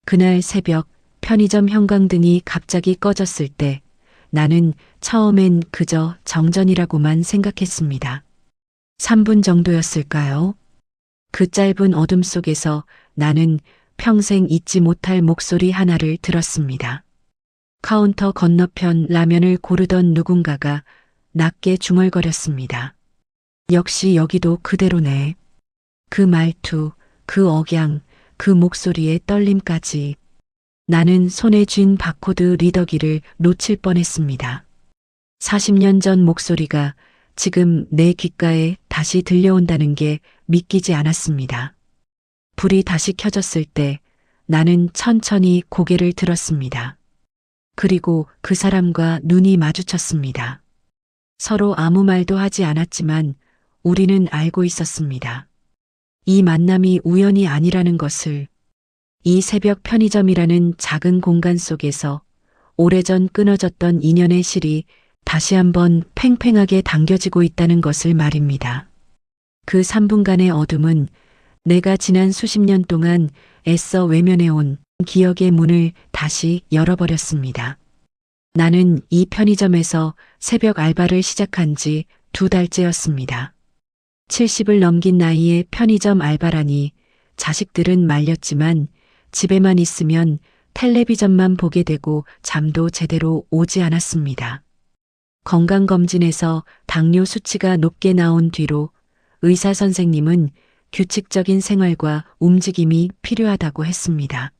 그날 새벽 편의점 형광등이 갑자기 꺼졌을 때 나는 처음엔 그저 정전이라고만 생각했습니다. 3분 정도였을까요? 그 짧은 어둠 속에서 나는 평생 잊지 못할 목소리 하나를 들었습니다. 카운터 건너편 라면을 고르던 누군가가 낮게 중얼거렸습니다. 역시 여기도 그대로네. 그 말투, 그 억양, 그 목소리의 떨림까지. 나는 손에 쥔 바코드 리더기를 놓칠 뻔했습니다. 40년 전 목소리가 지금 내 귓가에 다시 들려온다는 게 믿기지 않았습니다. 불이 다시 켜졌을 때 나는 천천히 고개를 들었습니다. 그리고 그 사람과 눈이 마주쳤습니다. 서로 아무 말도 하지 않았지만 우리는 알고 있었습니다. 이 만남이 우연이 아니라는 것을. 이 새벽 편의점이라는 작은 공간 속에서 오래전 끊어졌던 인연의 실이 다시 한번 팽팽하게 당겨지고 있다는 것을 말입니다. 그 3분간의 어둠은 내가 지난 수십 년 동안 애써 외면해온 기억의 문을 다시 열어버렸습니다. 나는 이 편의점에서 새벽 알바를 시작한 지 2달째였습니다. 70을 넘긴 나이에 편의점 알바라니 자식들은 말렸지만 집에만 있으면 텔레비전만 보게 되고 잠도 제대로 오지 않았습니다. 건강검진에서 당뇨 수치가 높게 나온 뒤로 의사 선생님은 규칙적인 생활과 움직임이 필요하다고 했습니다.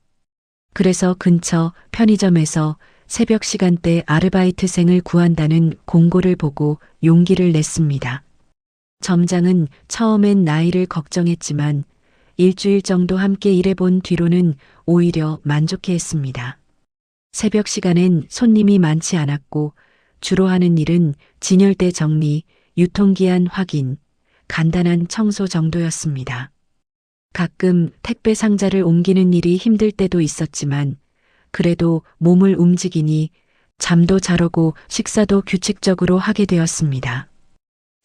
그래서 근처 편의점에서 새벽 시간대 아르바이트생을 구한다는 공고를 보고 용기를 냈습니다. 점장은 처음엔 나이를 걱정했지만 일주일 정도 함께 일해본 뒤로는 오히려 만족해했습니다. 새벽 시간엔 손님이 많지 않았고 주로 하는 일은 진열대 정리, 유통기한 확인, 간단한 청소 정도였습니다. 가끔 택배 상자를 옮기는 일이 힘들 때도 있었지만 그래도 몸을 움직이니 잠도 잘 오고 식사도 규칙적으로 하게 되었습니다.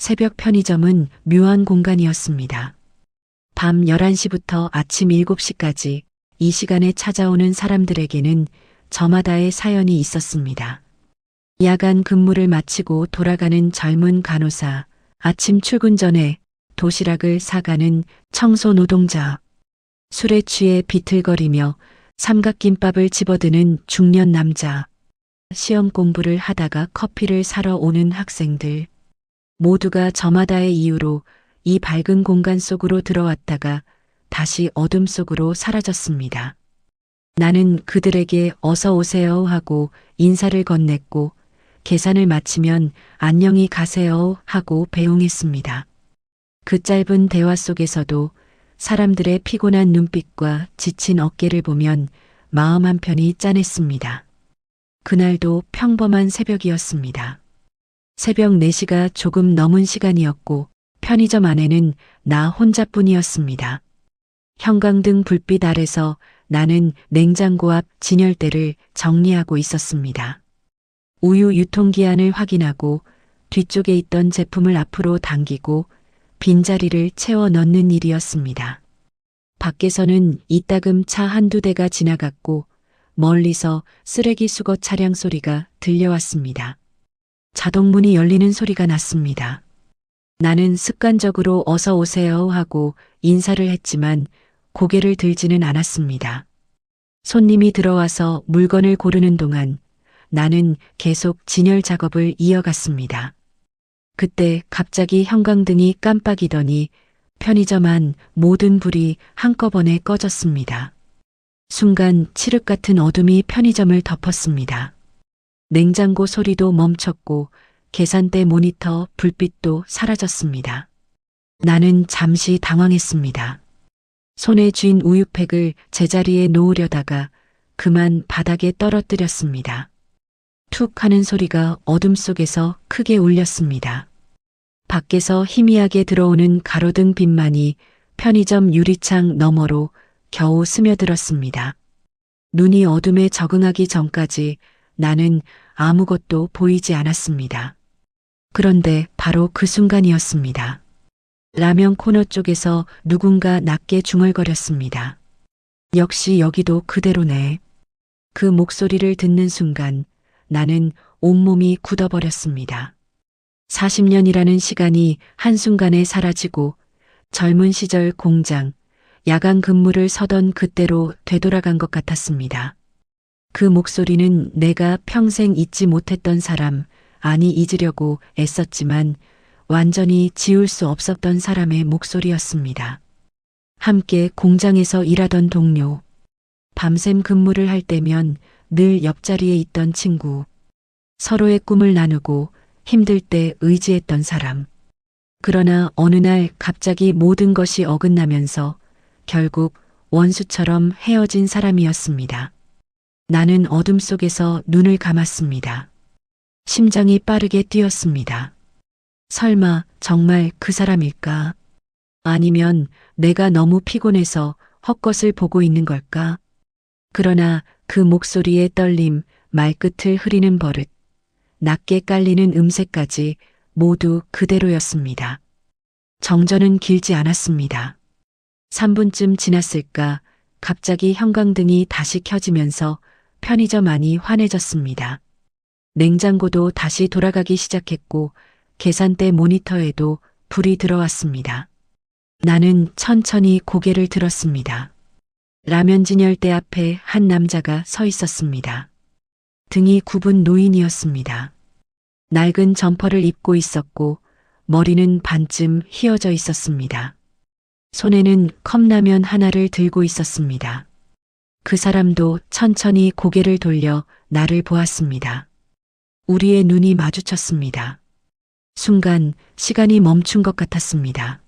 새벽 편의점은 묘한 공간이었습니다. 밤 11시부터 아침 7시까지 이 시간에 찾아오는 사람들에게는 저마다의 사연이 있었습니다. 야간 근무를 마치고 돌아가는 젊은 간호사, 아침 출근 전에 도시락을 사가는 청소 노동자, 술에 취해 비틀거리며 삼각김밥을 집어드는 중년 남자, 시험 공부를 하다가 커피를 사러 오는 학생들, 모두가 저마다의 이유로 이 밝은 공간 속으로 들어왔다가 다시 어둠 속으로 사라졌습니다. 나는 그들에게 어서 오세요 하고 인사를 건넸고 계산을 마치면 안녕히 가세요 하고 배웅했습니다. 그 짧은 대화 속에서도 사람들의 피곤한 눈빛과 지친 어깨를 보면 마음 한편이 짠했습니다. 그날도 평범한 새벽이었습니다. 새벽 4시가 조금 넘은 시간이었고 편의점 안에는 나 혼자뿐이었습니다. 형광등 불빛 아래서 나는 냉장고 앞 진열대를 정리하고 있었습니다. 우유 유통기한을 확인하고 뒤쪽에 있던 제품을 앞으로 당기고 빈자리를 채워 넣는 일이었습니다. 밖에서는 이따금 차 한두 대가 지나갔고 멀리서 쓰레기 수거 차량 소리가 들려왔습니다. 자동문이 열리는 소리가 났습니다. 나는 습관적으로 어서 오세요 하고 인사를 했지만 고개를 들지는 않았습니다. 손님이 들어와서 물건을 고르는 동안 나는 계속 진열 작업을 이어갔습니다. 그때 갑자기 형광등이 깜빡이더니 편의점 안 모든 불이 한꺼번에 꺼졌습니다. 순간 칠흑 같은 어둠이 편의점을 덮었습니다. 냉장고 소리도 멈췄고 계산대 모니터 불빛도 사라졌습니다. 나는 잠시 당황했습니다. 손에 쥔 우유팩을 제자리에 놓으려다가 그만 바닥에 떨어뜨렸습니다. 툭 하는 소리가 어둠 속에서 크게 울렸습니다. 밖에서 희미하게 들어오는 가로등 빛만이 편의점 유리창 너머로 겨우 스며들었습니다. 눈이 어둠에 적응하기 전까지 나는 아무것도 보이지 않았습니다. 그런데 바로 그 순간이었습니다. 라면 코너 쪽에서 누군가 낮게 중얼거렸습니다. 역시 여기도 그대로네. 그 목소리를 듣는 순간 나는 온몸이 굳어버렸습니다. 40년이라는 시간이 한순간에 사라지고 젊은 시절 공장, 야간 근무를 서던 그때로 되돌아간 것 같았습니다. 그 목소리는 내가 평생 잊지 못했던 사람, 아니 잊으려고 애썼지만 완전히 지울 수 없었던 사람의 목소리였습니다. 함께 공장에서 일하던 동료, 밤샘 근무를 할 때면 늘 옆자리에 있던 친구, 서로의 꿈을 나누고 힘들 때 의지했던 사람. 그러나 어느 날 갑자기 모든 것이 어긋나면서 결국 원수처럼 헤어진 사람이었습니다. 나는 어둠 속에서 눈을 감았습니다. 심장이 빠르게 뛰었습니다. 설마 정말 그 사람일까? 아니면 내가 너무 피곤해서 헛것을 보고 있는 걸까? 그러나 그 목소리의 떨림, 말끝을 흐리는 버릇, 낮게 깔리는 음색까지 모두 그대로였습니다. 정전은 길지 않았습니다. 3분쯤 지났을까 갑자기 형광등이 다시 켜지면서 편의점 안이 환해졌습니다. 냉장고도 다시 돌아가기 시작했고 계산대 모니터에도 불이 들어왔습니다. 나는 천천히 고개를 들었습니다. 라면 진열대 앞에 한 남자가 서 있었습니다. 등이 굽은 노인이었습니다. 낡은 점퍼를 입고 있었고 머리는 반쯤 휘어져 있었습니다. 손에는 컵라면 하나를 들고 있었습니다. 그 사람도 천천히 고개를 돌려 나를 보았습니다. 우리의 눈이 마주쳤습니다. 순간 시간이 멈춘 것 같았습니다.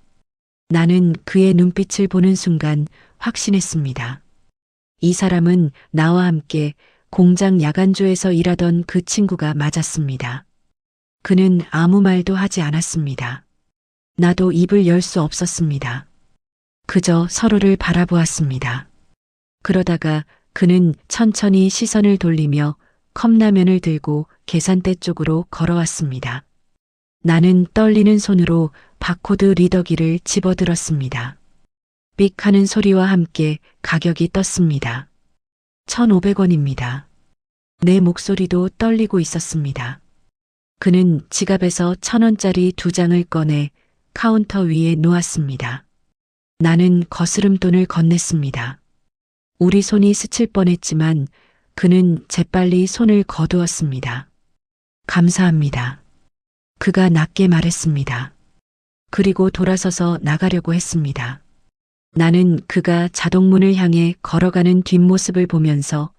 나는 그의 눈빛을 보는 순간 확신했습니다. 이 사람은 나와 함께 공장 야간조에서 일하던 그 친구가 맞았습니다. 그는 아무 말도 하지 않았습니다. 나도 입을 열 수 없었습니다. 그저 서로를 바라보았습니다. 그러다가 그는 천천히 시선을 돌리며 컵라면을 들고 계산대 쪽으로 걸어왔습니다. 나는 떨리는 손으로 바코드 리더기를 집어들었습니다. 삑 하는 소리와 함께 가격이 떴습니다. 1,500원입니다. 내 목소리도 떨리고 있었습니다. 그는 지갑에서 1,000원짜리 2장을 꺼내 카운터 위에 놓았습니다. 나는 거스름돈을 건넸습니다. 우리 손이 스칠 뻔했지만 그는 재빨리 손을 거두었습니다. 감사합니다. 그가 낮게 말했습니다. 그리고 돌아서서 나가려고 했습니다. 나는 그가 자동문을 향해 걸어가는 뒷모습을 보면서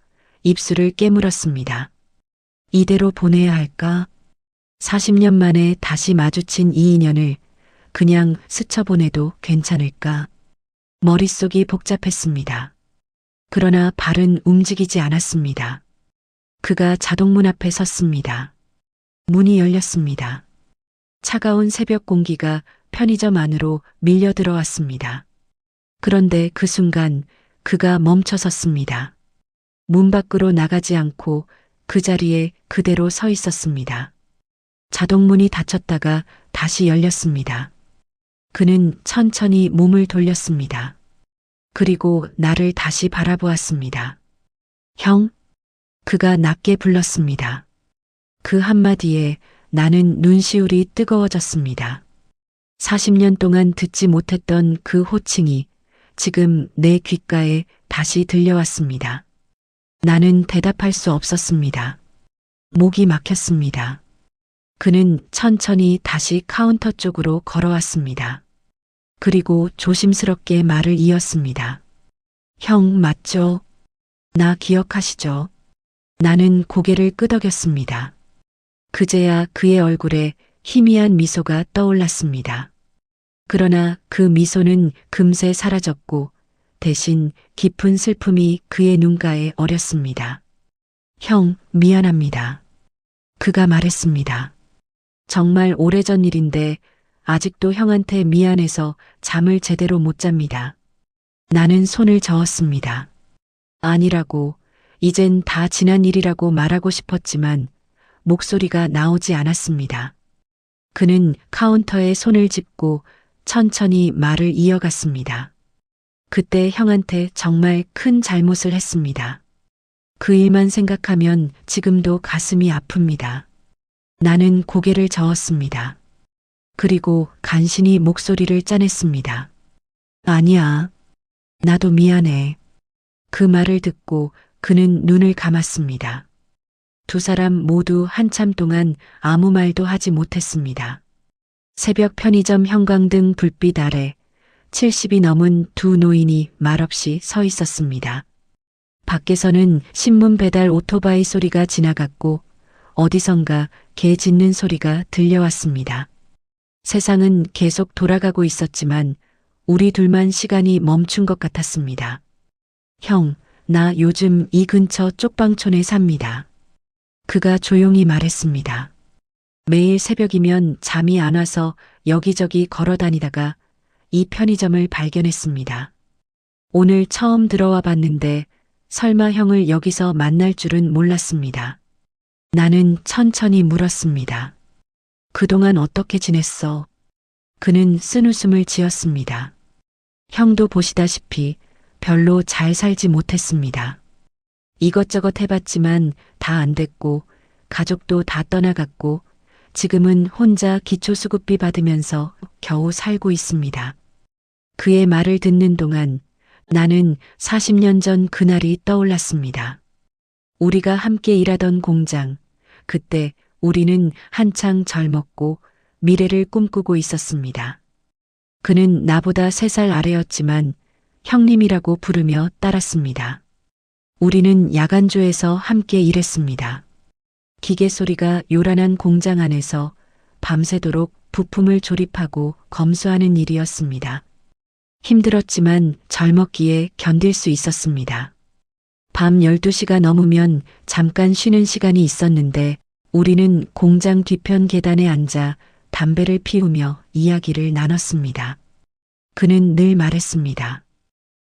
입술을 깨물었습니다. 이대로 보내야 할까? 40년 만에 다시 마주친 이 인연을 그냥 스쳐보내도 괜찮을까? 머릿속이 복잡했습니다. 그러나 발은 움직이지 않았습니다. 그가 자동문 앞에 섰습니다. 문이 열렸습니다. 차가운 새벽 공기가 편의점 안으로 밀려 들어왔습니다. 그런데 그 순간 그가 멈춰 섰습니다. 문 밖으로 나가지 않고 그 자리에 그대로 서 있었습니다. 자동문이 닫혔다가 다시 열렸습니다. 그는 천천히 몸을 돌렸습니다. 그리고 나를 다시 바라보았습니다. 형? 그가 낮게 불렀습니다. 그 한마디에 나는 눈시울이 뜨거워졌습니다. 40년 동안 듣지 못했던 그 호칭이 지금 내 귓가에 다시 들려왔습니다. 나는 대답할 수 없었습니다. 목이 막혔습니다. 그는 천천히 다시 카운터 쪽으로 걸어왔습니다. 그리고 조심스럽게 말을 이었습니다. 형 맞죠? 나 기억하시죠? 나는 고개를 끄덕였습니다. 그제야 그의 얼굴에 희미한 미소가 떠올랐습니다. 그러나 그 미소는 금세 사라졌고 대신 깊은 슬픔이 그의 눈가에 어렸습니다. 형, 미안합니다. 그가 말했습니다. 정말 오래전 일인데 아직도 형한테 미안해서 잠을 제대로 못 잡니다. 나는 손을 저었습니다. 아니라고, 이젠 다 지난 일이라고 말하고 싶었지만 목소리가 나오지 않았습니다. 그는 카운터에 손을 짚고 천천히 말을 이어갔습니다. 그때 형한테 정말 큰 잘못을 했습니다. 그 일만 생각하면 지금도 가슴이 아픕니다. 나는 고개를 저었습니다. 그리고 간신히 목소리를 짜냈습니다. 아니야. 나도 미안해. 그 말을 듣고 그는 눈을 감았습니다. 두 사람 모두 한참 동안 아무 말도 하지 못했습니다. 새벽 편의점 형광등 불빛 아래 70이 넘은 두 노인이 말없이 서 있었습니다. 밖에서는 신문 배달 오토바이 소리가 지나갔고 어디선가 개 짖는 소리가 들려왔습니다. 세상은 계속 돌아가고 있었지만 우리 둘만 시간이 멈춘 것 같았습니다. 형, 나 요즘 이 근처 쪽방촌에 삽니다. 그가 조용히 말했습니다. 매일 새벽이면 잠이 안 와서 여기저기 걸어 다니다가 이 편의점을 발견했습니다. 오늘 처음 들어와 봤는데 설마 형을 여기서 만날 줄은 몰랐습니다. 나는 천천히 물었습니다. 그동안 어떻게 지냈어? 그는 쓴웃음을 지었습니다. 형도 보시다시피 별로 잘 살지 못했습니다. 이것저것 해봤지만 다 안 됐고 가족도 다 떠나갔고 지금은 혼자 기초수급비 받으면서 겨우 살고 있습니다. 그의 말을 듣는 동안 나는 40년 전 그날이 떠올랐습니다. 우리가 함께 일하던 공장, 그때 우리는 한창 젊었고 미래를 꿈꾸고 있었습니다. 그는 나보다 3살 아래였지만 형님이라고 부르며 따랐습니다. 우리는 야간조에서 함께 일했습니다. 기계 소리가 요란한 공장 안에서 밤새도록 부품을 조립하고 검수하는 일이었습니다. 힘들었지만 젊었기에 견딜 수 있었습니다. 밤 12시가 넘으면 잠깐 쉬는 시간이 있었는데 우리는 공장 뒤편 계단에 앉아 담배를 피우며 이야기를 나눴습니다. 그는 늘 말했습니다.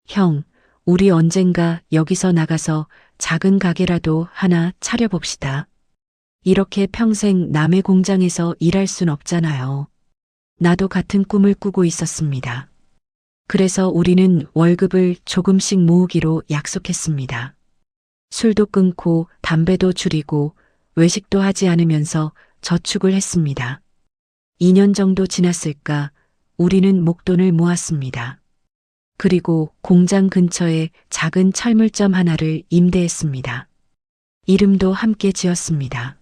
형, 우리 언젠가 여기서 나가서 작은 가게라도 하나 차려봅시다. 이렇게 평생 남의 공장에서 일할 순 없잖아요. 나도 같은 꿈을 꾸고 있었습니다. 그래서 우리는 월급을 조금씩 모으기로 약속했습니다. 술도 끊고 담배도 줄이고 외식도 하지 않으면서 저축을 했습니다. 2년 정도 지났을까 우리는 목돈을 모았습니다. 그리고 공장 근처에 작은 철물점 하나를 임대했습니다. 이름도 함께 지었습니다.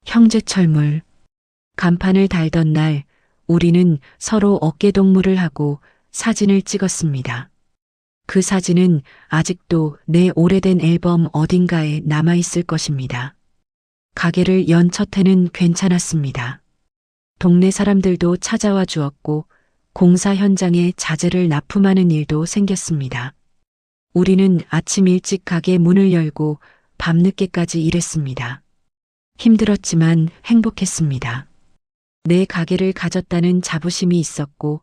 형제철물. 간판을 달던 날 우리는 서로 어깨동무를 하고 사진을 찍었습니다. 그 사진은 아직도 내 오래된 앨범 어딘가에 남아있을 것입니다. 가게를 연 첫 해는 괜찮았습니다. 동네 사람들도 찾아와 주었고 공사 현장에 자재를 납품하는 일도 생겼습니다. 우리는 아침 일찍 가게 문을 열고 밤늦게까지 일했습니다. 힘들었지만 행복했습니다. 내 가게를 가졌다는 자부심이 있었고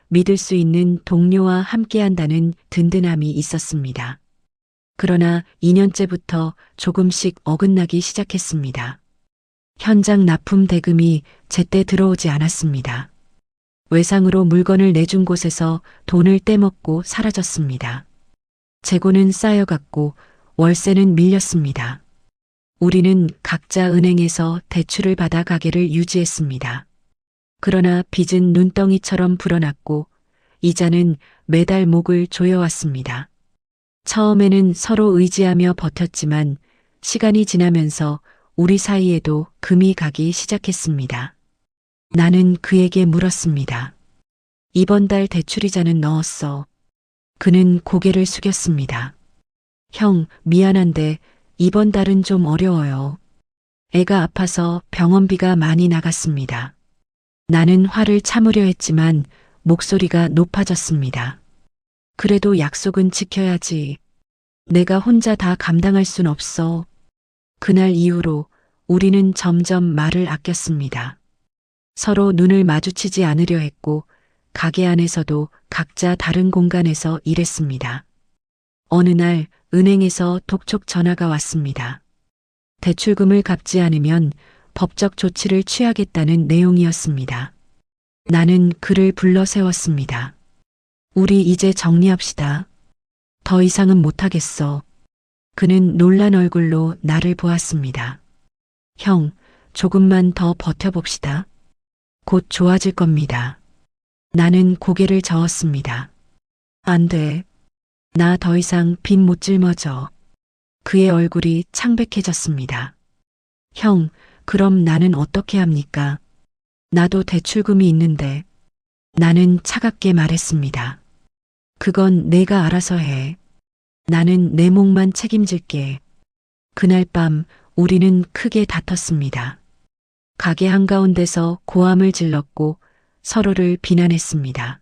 믿을 수 있는 동료와 함께한다는 든든함이 있었습니다. 그러나 2년째부터 조금씩 어긋나기 시작했습니다. 현장 납품 대금이 제때 들어오지 않았습니다. 외상으로 물건을 내준 곳에서 돈을 떼먹고 사라졌습니다. 재고는 쌓여갔고 월세는 밀렸습니다. 우리는 각자 은행에서 대출을 받아 가게를 유지했습니다. 그러나 빚은 눈덩이처럼 불어났고 이자는 매달 목을 조여왔습니다. 처음에는 서로 의지하며 버텼지만 시간이 지나면서 우리 사이에도 금이 가기 시작했습니다. 나는 그에게 물었습니다. 이번 달 대출이자는 넣었어. 그는 고개를 숙였습니다. 형, 미안한데 이번 달은 좀 어려워요. 애가 아파서 병원비가 많이 나갔습니다. 나는 화를 참으려 했지만 목소리가 높아졌습니다. 그래도 약속은 지켜야지. 내가 혼자 다 감당할 순 없어. 그날 이후로 우리는 점점 말을 아꼈습니다. 서로 눈을 마주치지 않으려 했고 가게 안에서도 각자 다른 공간에서 일했습니다. 어느 날 은행에서 독촉 전화가 왔습니다. 대출금을 갚지 않으면 법적 조치를 취하겠다는 내용이었습니다. 나는 그를 불러 세웠습니다. 우리 이제 정리합시다. 더 이상은 못하겠어. 그는 놀란 얼굴로 나를 보았습니다. 형, 조금만 더 버텨봅시다. 곧 좋아질 겁니다. 나는 고개를 저었습니다. 안 돼. 나 더 이상 빚 못 짊어져. 그의 얼굴이 창백해졌습니다. 형, 그럼 나는 어떻게 합니까? 나도 대출금이 있는데. 나는 차갑게 말했습니다. 그건 내가 알아서 해. 나는 내 몫만 책임질게. 그날 밤 우리는 크게 다퉜습니다. 가게 한가운데서 고함을 질렀고 서로를 비난했습니다.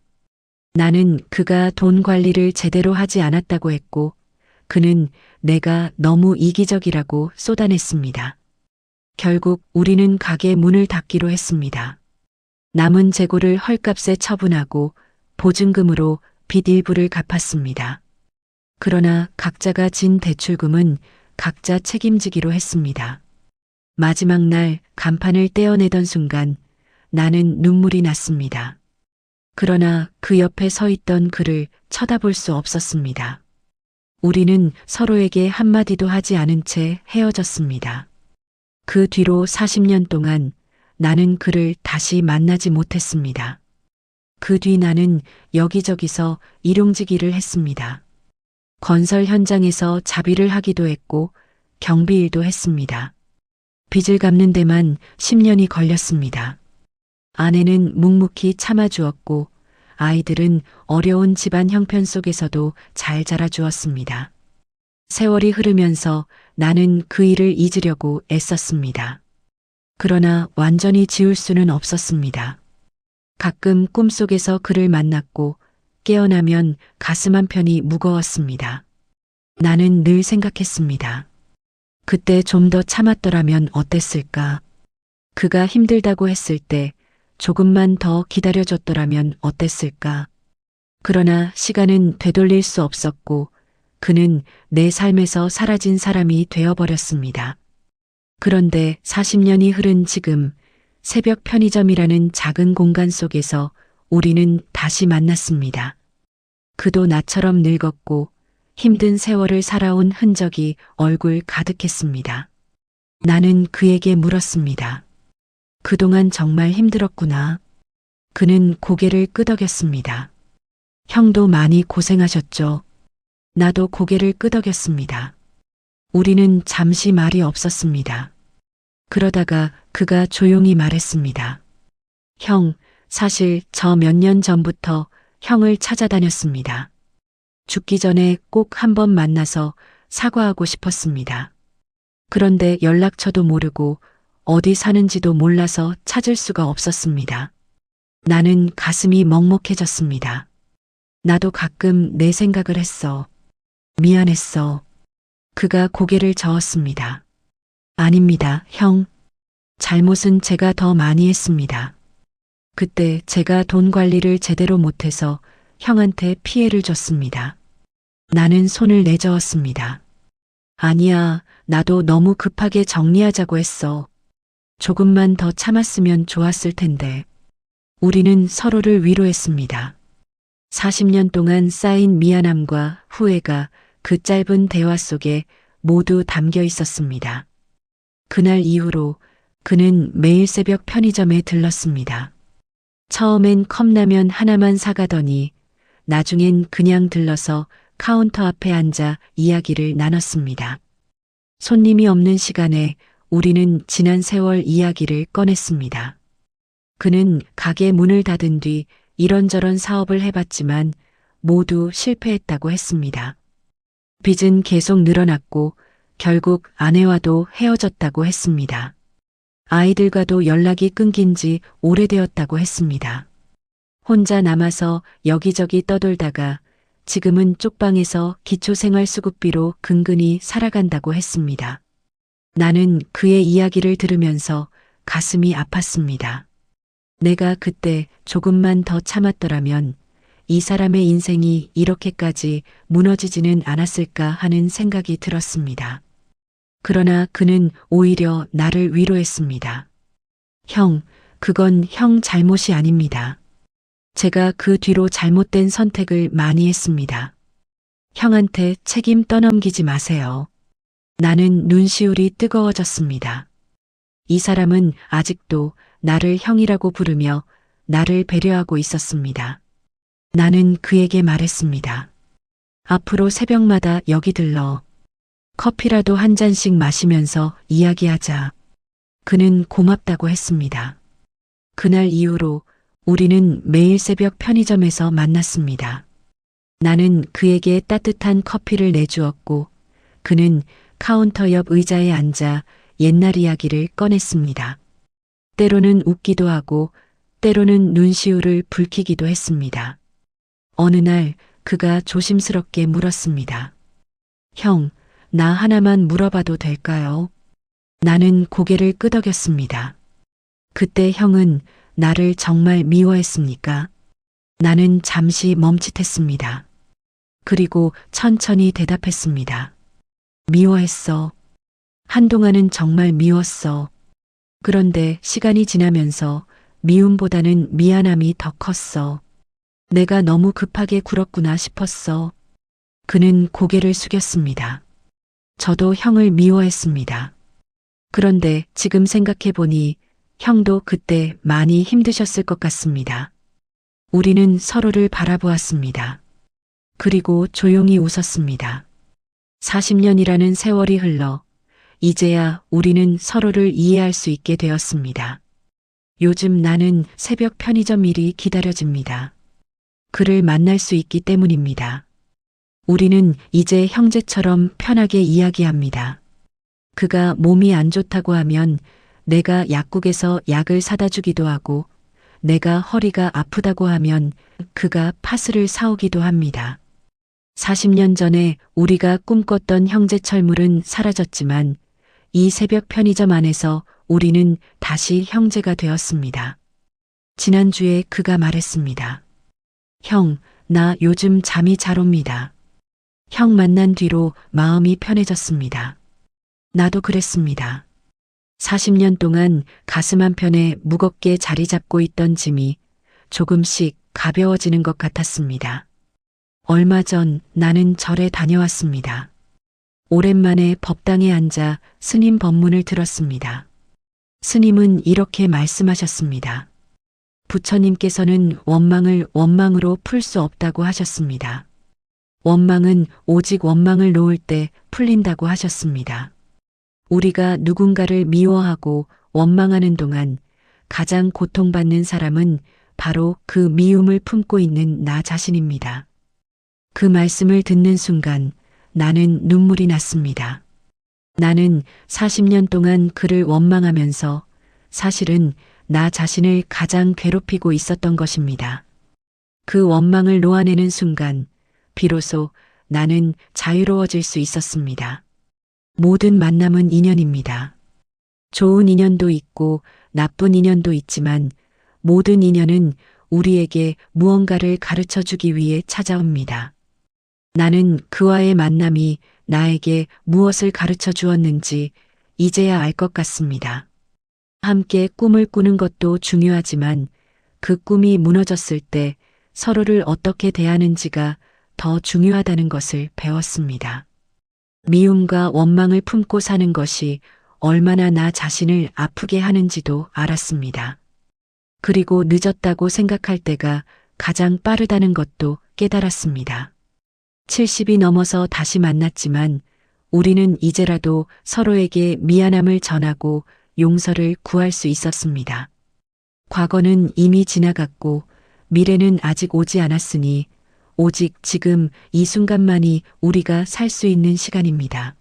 나는 그가 돈 관리를 제대로 하지 않았다고 했고 그는 내가 너무 이기적이라고 쏟아냈습니다. 결국 우리는 가게 문을 닫기로 했습니다. 남은 재고를 헐값에 처분하고 보증금으로 빚 일부를 갚았습니다. 그러나 각자가 진 대출금은 각자 책임지기로 했습니다. 마지막 날 간판을 떼어내던 순간 나는 눈물이 났습니다. 그러나 그 옆에 서 있던 그를 쳐다볼 수 없었습니다. 우리는 서로에게 한마디도 하지 않은 채 헤어졌습니다. 그 뒤로 40년 동안 나는 그를 다시 만나지 못했습니다. 그 뒤 나는 여기저기서 일용직일을 했습니다. 건설 현장에서 자비를 하기도 했고 경비일도 했습니다. 빚을 갚는 데만 10년이 걸렸습니다. 아내는 묵묵히 참아주었고 아이들은 어려운 집안 형편 속에서도 잘 자라주었습니다. 세월이 흐르면서 나는 그 일을 잊으려고 애썼습니다. 그러나 완전히 지울 수는 없었습니다. 가끔 꿈속에서 그를 만났고 깨어나면 가슴 한편이 무거웠습니다. 나는 늘 생각했습니다. 그때 좀 더 참았더라면 어땠을까? 그가 힘들다고 했을 때 조금만 더 기다려줬더라면 어땠을까? 그러나 시간은 되돌릴 수 없었고 그는 내 삶에서 사라진 사람이 되어버렸습니다. 그런데 40년이 흐른 지금 새벽 편의점이라는 작은 공간 속에서 우리는 다시 만났습니다. 그도 나처럼 늙었고 힘든 세월을 살아온 흔적이 얼굴 가득했습니다. 나는 그에게 물었습니다. 그동안 정말 힘들었구나. 그는 고개를 끄덕였습니다. 형도 많이 고생하셨죠. 나도 고개를 끄덕였습니다. 우리는 잠시 말이 없었습니다. 그러다가 그가 조용히 말했습니다. 형, 사실 저 몇 년 전부터 형을 찾아다녔습니다. 죽기 전에 꼭 한번 만나서 사과하고 싶었습니다. 그런데 연락처도 모르고 어디 사는지도 몰라서 찾을 수가 없었습니다. 나는 가슴이 먹먹해졌습니다. 나도 가끔 내 생각을 했어. 미안했어. 그가 고개를 저었습니다. 아닙니다, 형. 잘못은 제가 더 많이 했습니다. 그때 제가 돈 관리를 제대로 못해서 형한테 피해를 줬습니다. 나는 손을 내저었습니다. 아니야, 나도 너무 급하게 정리하자고 했어. 조금만 더 참았으면 좋았을 텐데. 우리는 서로를 위로했습니다. 40년 동안 쌓인 미안함과 후회가 그 짧은 대화 속에 모두 담겨 있었습니다. 그날 이후로 그는 매일 새벽 편의점에 들렀습니다. 처음엔 컵라면 하나만 사가더니 나중엔 그냥 들러서 카운터 앞에 앉아 이야기를 나눴습니다. 손님이 없는 시간에 우리는 지난 세월 이야기를 꺼냈습니다. 그는 가게 문을 닫은 뒤 이런저런 사업을 해봤지만 모두 실패했다고 했습니다. 빚은 계속 늘어났고 결국 아내와도 헤어졌다고 했습니다. 아이들과도 연락이 끊긴 지 오래되었다고 했습니다. 혼자 남아서 여기저기 떠돌다가 지금은 쪽방에서 기초생활수급비로 근근히 살아간다고 했습니다. 나는 그의 이야기를 들으면서 가슴이 아팠습니다. 내가 그때 조금만 더 참았더라면 이 사람의 인생이 이렇게까지 무너지지는 않았을까 하는 생각이 들었습니다. 그러나 그는 오히려 나를 위로했습니다. 형, 그건 형 잘못이 아닙니다. 제가 그 뒤로 잘못된 선택을 많이 했습니다. 형한테 책임 떠넘기지 마세요. 나는 눈시울이 뜨거워졌습니다. 이 사람은 아직도 나를 형이라고 부르며 나를 배려하고 있었습니다. 나는 그에게 말했습니다. 앞으로 새벽마다 여기 들러 커피라도 한 잔씩 마시면서 이야기하자. 그는 고맙다고 했습니다. 그날 이후로 우리는 매일 새벽 편의점에서 만났습니다. 나는 그에게 따뜻한 커피를 내주었고 그는 카운터 옆 의자에 앉아 옛날 이야기를 꺼냈습니다. 때로는 웃기도 하고 때로는 눈시울을 붉히기도 했습니다. 어느 날 그가 조심스럽게 물었습니다. 형, 나 하나만 물어봐도 될까요? 나는 고개를 끄덕였습니다. 그때 형은 나를 정말 미워했습니까? 나는 잠시 멈칫했습니다. 그리고 천천히 대답했습니다. 미워했어. 한동안은 정말 미웠어. 그런데 시간이 지나면서 미움보다는 미안함이 더 컸어. 내가 너무 급하게 굴었구나 싶었어. 그는 고개를 숙였습니다. 저도 형을 미워했습니다. 그런데 지금 생각해보니 형도 그때 많이 힘드셨을 것 같습니다. 우리는 서로를 바라보았습니다. 그리고 조용히 웃었습니다. 40년이라는 세월이 흘러 이제야 우리는 서로를 이해할 수 있게 되었습니다. 요즘 나는 새벽 편의점 일이 기다려집니다. 그를 만날 수 있기 때문입니다. 우리는 이제 형제처럼 편하게 이야기합니다. 그가 몸이 안 좋다고 하면 내가 약국에서 약을 사다 주기도 하고 내가 허리가 아프다고 하면 그가 파스를 사오기도 합니다. 40년 전에 우리가 꿈꿨던 형제 철물은 사라졌지만 이 새벽 편의점 안에서 우리는 다시 형제가 되었습니다. 지난주에 그가 말했습니다. 형, 나 요즘 잠이 잘 옵니다. 형 만난 뒤로 마음이 편해졌습니다. 나도 그랬습니다. 40년 동안 가슴 한편에 무겁게 자리 잡고 있던 짐이 조금씩 가벼워지는 것 같았습니다. 얼마 전 나는 절에 다녀왔습니다. 오랜만에 법당에 앉아 스님 법문을 들었습니다. 스님은 이렇게 말씀하셨습니다. 부처님께서는 원망을 원망으로 풀 수 없다고 하셨습니다. 원망은 오직 원망을 놓을 때 풀린다고 하셨습니다. 우리가 누군가를 미워하고 원망하는 동안 가장 고통받는 사람은 바로 그 미움을 품고 있는 나 자신입니다. 그 말씀을 듣는 순간 나는 눈물이 났습니다. 나는 40년 동안 그를 원망하면서 사실은 나 자신을 가장 괴롭히고 있었던 것입니다. 그 원망을 놓아내는 순간 비로소 나는 자유로워질 수 있었습니다. 모든 만남은 인연입니다. 좋은 인연도 있고 나쁜 인연도 있지만 모든 인연은 우리에게 무언가를 가르쳐 주기 위해 찾아옵니다. 나는 그와의 만남이 나에게 무엇을 가르쳐 주었는지 이제야 알 것 같습니다. 함께 꿈을 꾸는 것도 중요하지만 그 꿈이 무너졌을 때 서로를 어떻게 대하는지가 더 중요하다는 것을 배웠습니다. 미움과 원망을 품고 사는 것이 얼마나 나 자신을 아프게 하는지도 알았습니다. 그리고 늦었다고 생각할 때가 가장 빠르다는 것도 깨달았습니다. 70이 넘어서 다시 만났지만 우리는 이제라도 서로에게 미안함을 전하고 용서를 구할 수 있었습니다. 과거는 이미 지나갔고 미래는 아직 오지 않았으니 오직 지금 이 순간만이 우리가 살 수 있는 시간입니다.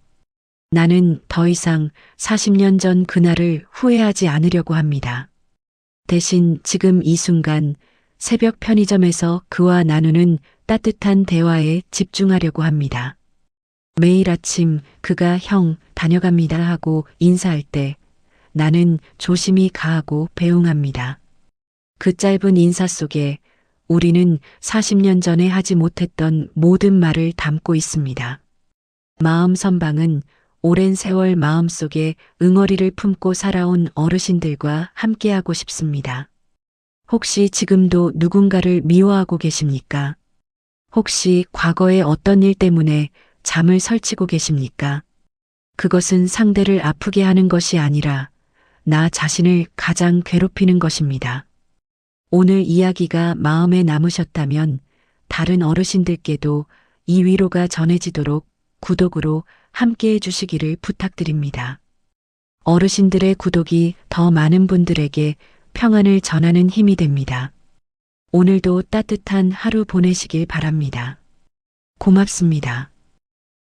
나는 더 이상 40년 전 그날을 후회하지 않으려고 합니다. 대신 지금 이 순간 새벽 편의점에서 그와 나누는 따뜻한 대화에 집중하려고 합니다. 매일 아침 그가 형 다녀갑니다 하고 인사할 때 나는 조심히 가하고 배웅합니다. 그 짧은 인사 속에 우리는 40년 전에 하지 못했던 모든 말을 담고 있습니다. 마음 선방은 오랜 세월 마음속에 응어리를 품고 살아온 어르신들과 함께하고 싶습니다. 혹시 지금도 누군가를 미워하고 계십니까? 혹시 과거의 어떤 일 때문에 잠을 설치고 계십니까? 그것은 상대를 아프게 하는 것이 아니라 나 자신을 가장 괴롭히는 것입니다. 오늘 이야기가 마음에 남으셨다면 다른 어르신들께도 이 위로가 전해지도록 구독으로 함께 해주시기를 부탁드립니다. 어르신들의 구독이 더 많은 분들에게 평안을 전하는 힘이 됩니다. 오늘도 따뜻한 하루 보내시길 바랍니다. 고맙습니다.